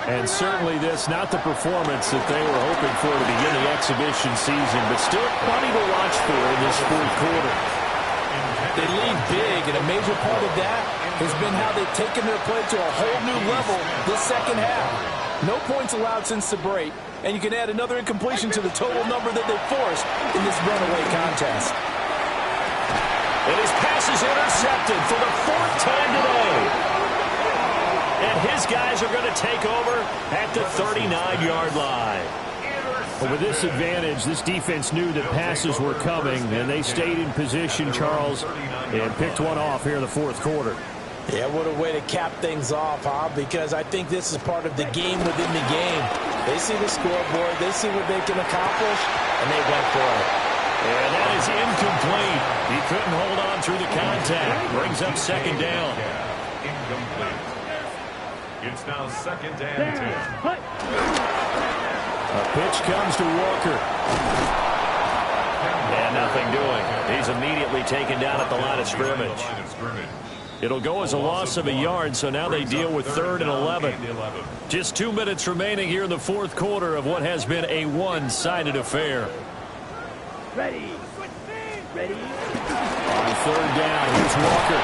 And certainly this, not the performance that they were hoping for to begin the exhibition season, but still plenty to watch for in this 4th quarter. They lead big, and a major part of that has been how they've taken their play to a whole new level this second half. No points allowed since the break, and you can add another incompletion to the total number that they forced in this runaway contest. And his pass is intercepted for the 4th time today. And his guys are going to take over at the 39-yard line. Well, with this advantage, this defense knew that passes were coming, and they stayed in position, Charles, and picked one off here in the fourth quarter. Yeah, what a way to cap things off, huh? Because I think this is part of the game within the game. They see the scoreboard, they see what they can accomplish, and they went for it. And that is incomplete. He couldn't hold on through the contact. Brings up second down. Incomplete. It's now second and 10. A pitch comes to Walker. And nothing doing. He's immediately taken down at the line of scrimmage. It'll go as a loss of a yard, so now they deal with 3rd and 11. Just 2 minutes remaining here in the fourth quarter of what has been a one-sided affair. Ready. Ready. On 3rd down, here's Walker.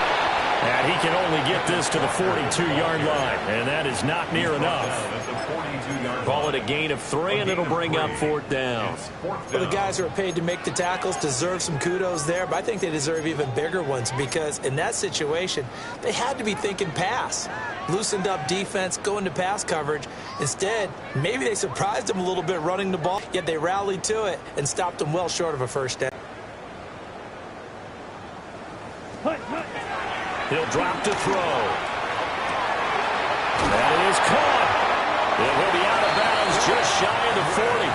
And he can only get this to the 42-yard line, and that is not near enough. Call it a gain of 3, and it'll bring up 4th down. Well, the guys who are paid to make the tackles deserve some kudos there, but I think they deserve even bigger ones because in that situation, they had to be thinking pass. Loosened up defense, going to pass coverage. Instead, maybe they surprised them a little bit running the ball, yet they rallied to it and stopped them well short of a first down. He'll drop to throw. That is caught. It will be out of bounds just shy of the 40.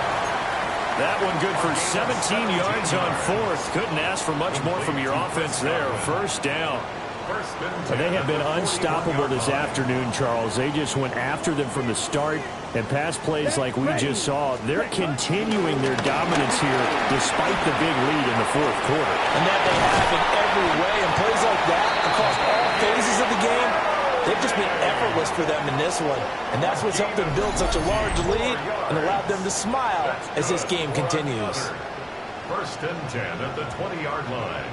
That one good for 17 yards on 4th. Couldn't ask for much more from your offense there. First down. They have been unstoppable this afternoon, Charles. They just went after them from the start, and pass plays like we just saw, they're continuing their dominance here despite the big lead in the fourth quarter. And that they have in every way, and plays like that across all phases of the game, they've just been effortless for them in this one. And that's what's helped them build such a large lead and allowed them to smile as this game continues. 1st and 10 at the 20-yard line.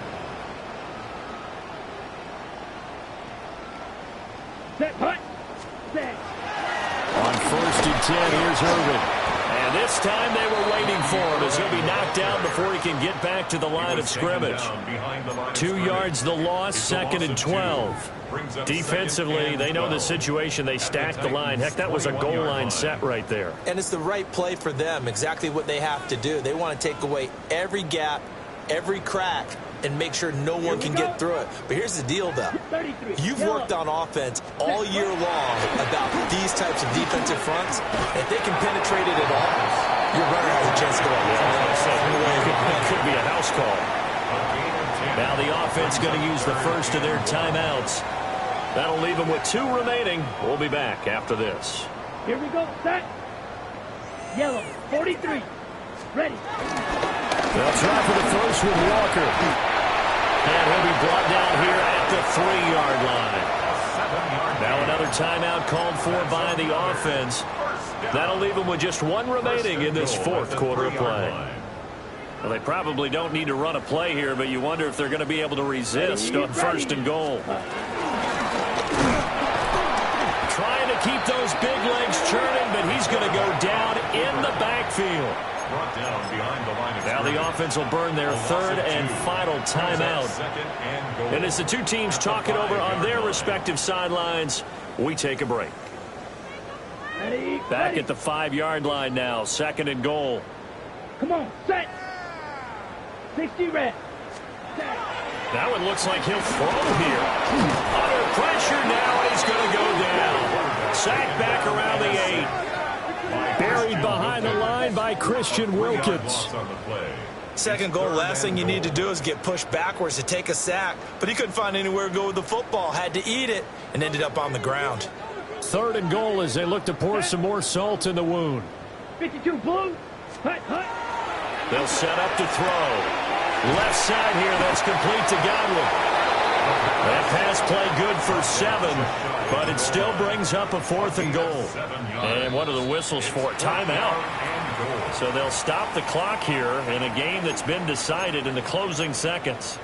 Set, hut. Set. On 1st and 10, here's Irvin. And this time they were waiting for him as he'll be knocked down before he can get back to the line of scrimmage. 2 yards the loss, 2nd and 12. Defensively, they know the situation. They stacked the line. Heck, that was a goal line set right there. And it's the right play for them, exactly what they have to do. They want to take away every gap, every crack, and make sure no one can get through it. But here's the deal, though. You've worked on offense all year long about these types of defensive fronts. If they can penetrate it at all, your runner has a chance to go up. It could be a house call. Now the offense going to use the first of their timeouts. That'll leave them with 2 remaining. We'll be back after this. Here we go. Set. Yellow. 43. Ready. They'll try for the first with Walker. And he'll be brought down here at the 3-yard line. Now another timeout called for by the offense. That'll leave them with just 1 remaining in this fourth quarter of play. Well, they probably don't need to run a play here, but you wonder if they're going to be able to resist on 1st and goal. Trying to keep those big legs churning, but he's going to go down in the backfield. Now the offense will burn their 3rd and final timeout. And as the 2 teams talk it over on their respective sidelines, we take a break. Back at the 5-yard line now, 2nd and goal. Come on, set. 60 red. Set. That one looks like he'll throw here. Under pressure now, and he's going to go down. Sacked back around the 8. Buried behind the line by Christian Wilkins. 2nd goal, last thing you need to do is get pushed backwards to take a sack. But he couldn't find anywhere to go with the football. Had to eat it and ended up on the ground. 3rd and goal as they look to pour some more salt in the wound. 52 blue. Hut, hut. They'll set up to throw. Left side here, that's complete to Godwin. That pass play good for 7, but it still brings up a 4th and goal. And what are the whistles for? Timeout. So they'll stop the clock here in a game that's been decided in the closing seconds.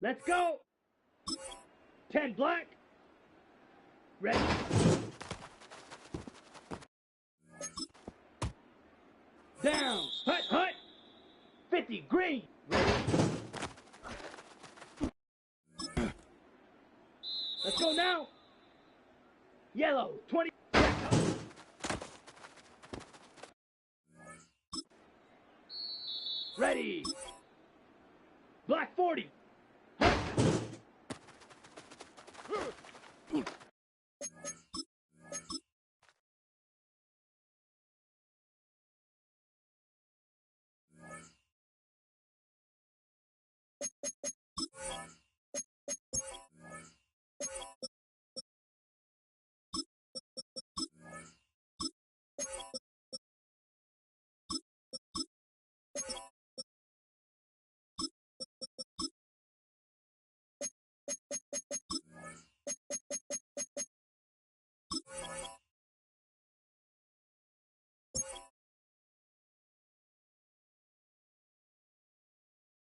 Let's go. 10 black. Ready. Down. Hut, hut. 50 green. Ready. Let's go now. Yellow. 20. Ready. Ready. Black 40.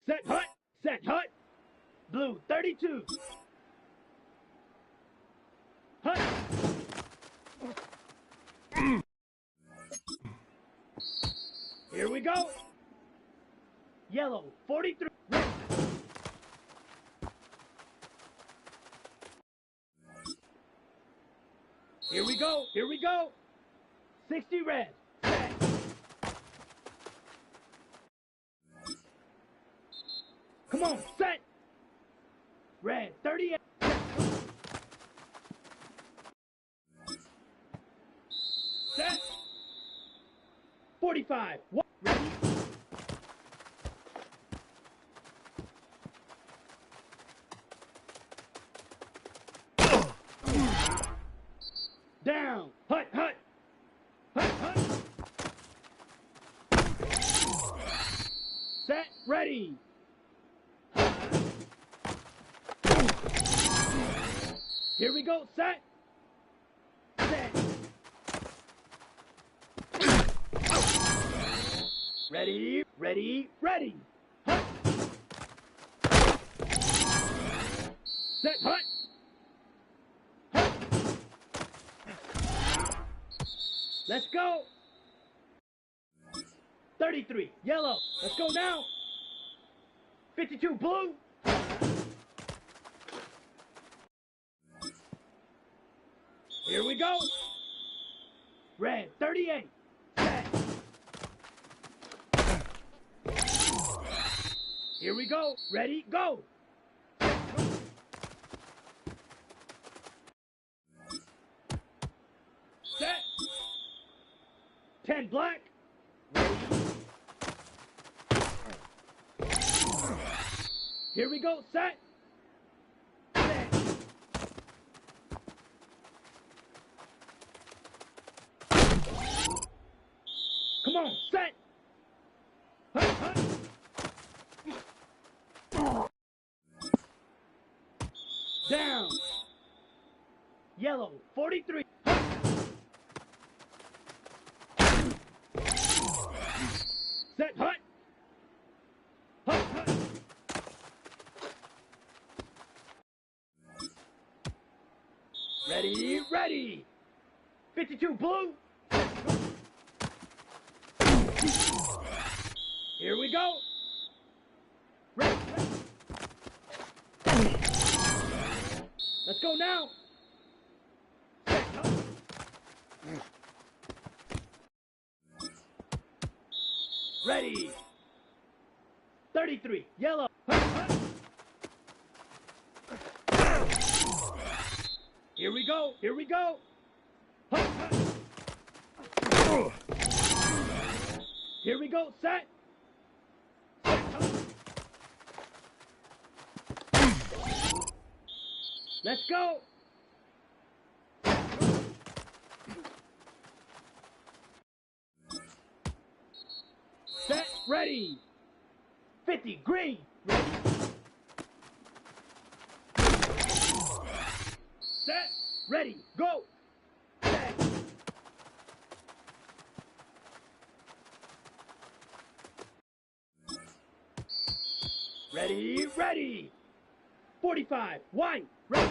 Set hut. Set hut. Blue 32. Hut. Here we go. Yellow 43. Here we go. Here we go. 60 red. Set. Come on, set. Red 38. Set. 45. What? Ready? Down. Hut, hut. Hut, hut. Set. Ready. Here we go. Set. Set. Ready. Ready. Ready. Hut. Set. Hut. Hut. Let's go. 33. Yellow. Let's go now. 52. Blue. Here we go. Red 38. Set. Here we go. Ready, go. Set. 10 black. Ready. Here we go. Set. Set. Come on. Set. Hut, hut. Down. Yellow 43. Set. Hut. Hut, hut. Ready, ready. 52 blue. Here we go. Ready. Let's go now. Ready. 33. Yellow. Here we go. Here we go. Here we go. Set. Let's go. Set. Ready. 50. Green. Ready. Set. Ready. Go. Set. Ready. Ready. 45. White. Ready.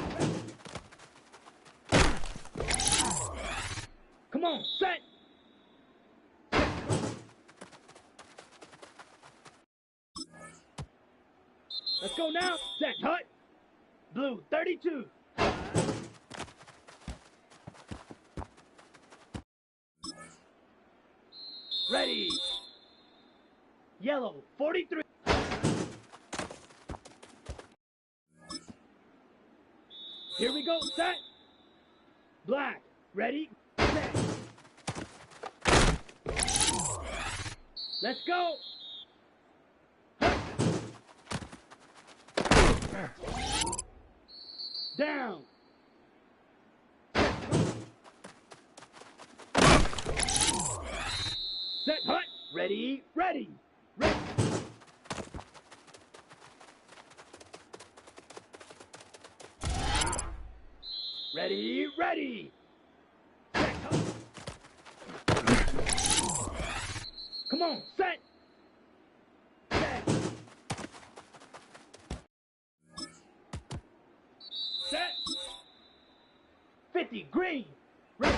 Come on. Set. Let's go now. Set. Hut. Blue 32. Ready. Yellow, 43. Here we go, set. Black, ready, set. Let's go. Down. Set, hut. Ready, ready, ready. Ready, ready. Set, hut. Come on, set. Set. Set. 50, green. Ready.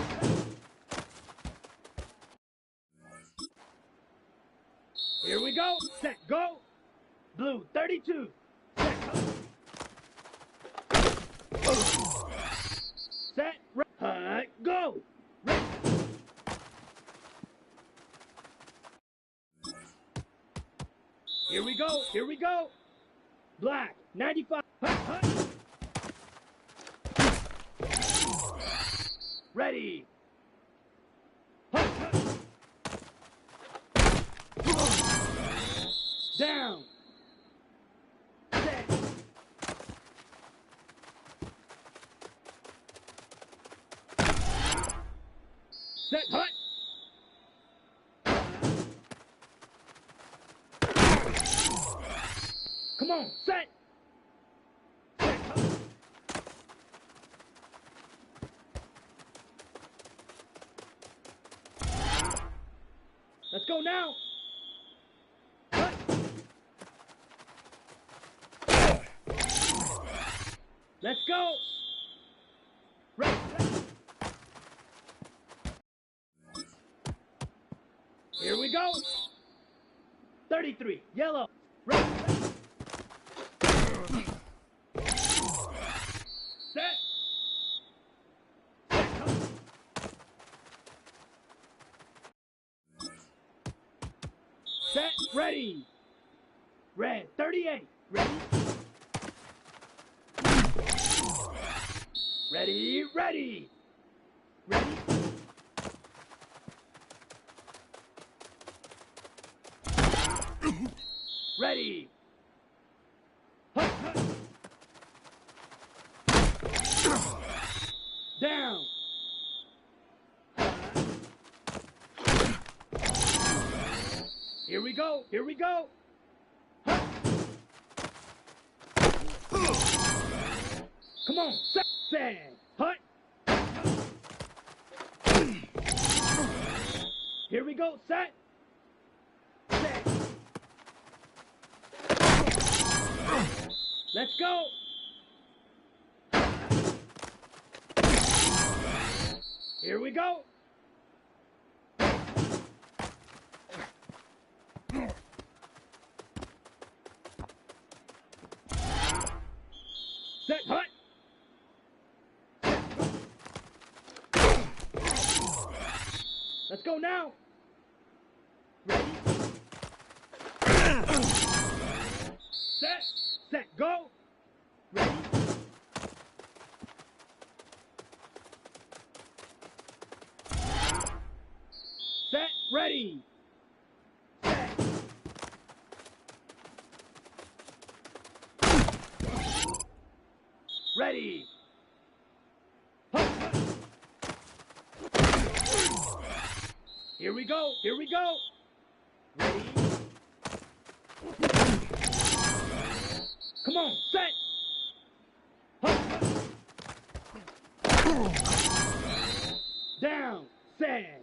Here we go. Set, go. Blue, 32. Set, go. Set, go. Ready. Here we go. Here we go. Black, 95. Ready. Down. Set. Set, hut. Come on, set. Set, hut. Let's go now. Hut. Let's go. Right. Here we go. 33, yellow. Right. Set. Set, ready. Red, 38. Ready. Ready, ready. Ready. Ready. Hut, hut. Down. Here we go. Here we go. Hut. Come on. Set. Set. Hut. Here we go. Set. Set. Let's go. Here we go. Set, hut. Let's go now. Ready. Set, set, go. Ready. Set, ready. Set. Ready. Hut, hut. Here we go. Here we go. Ready. Come on, set. Hut, hut. Down, set.